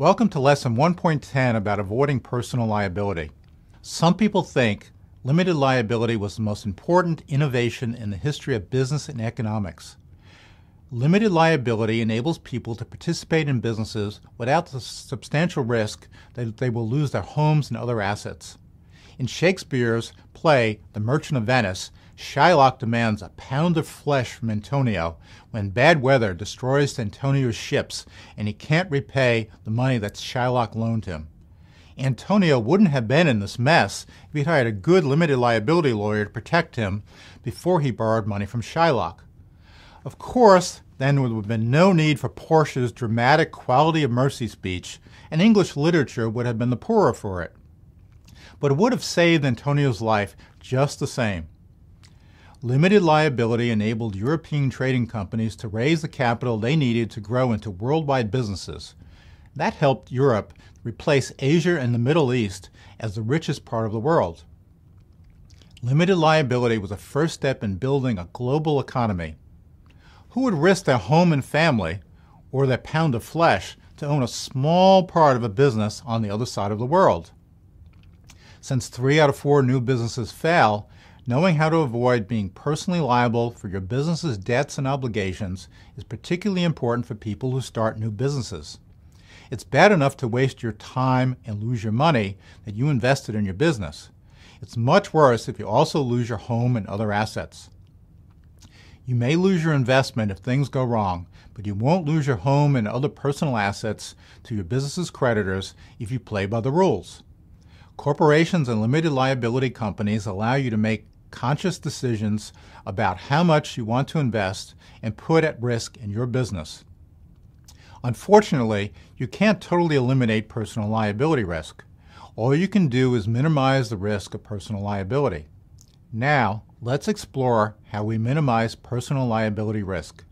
Welcome to Lesson 1.10 about avoiding personal liability. Some people think limited liability was the most important innovation in the history of business and economics. Limited liability enables people to participate in businesses without the substantial risk that they will lose their homes and other assets. In Shakespeare's play, The Merchant of Venice, Shylock demands a pound of flesh from Antonio when bad weather destroys Antonio's ships and he can't repay the money that Shylock loaned him. Antonio wouldn't have been in this mess if he'd hired a good limited liability lawyer to protect him before he borrowed money from Shylock. Of course, then there would have been no need for Portia's dramatic quality of mercy speech, and English literature would have been the poorer for it. But it would have saved Antonio's life just the same. Limited liability enabled European trading companies to raise the capital they needed to grow into worldwide businesses. That helped Europe replace Asia and the Middle East as the richest part of the world. Limited liability was a first step in building a global economy. Who would risk their home and family, or their pound of flesh, to own a small part of a business on the other side of the world? Since 3 out of 4 new businesses fail, knowing how to avoid being personally liable for your business's debts and obligations is particularly important for people who start new businesses. It's bad enough to waste your time and lose your money that you invested in your business. It's much worse if you also lose your home and other assets. You may lose your investment if things go wrong, but you won't lose your home and other personal assets to your business's creditors if you play by the rules. Corporations and limited liability companies allow you to make conscious decisions about how much you want to invest and put at risk in your business. Unfortunately, you can't totally eliminate personal liability risk. All you can do is minimize the risk of personal liability. Now, let's explore how we minimize personal liability risk.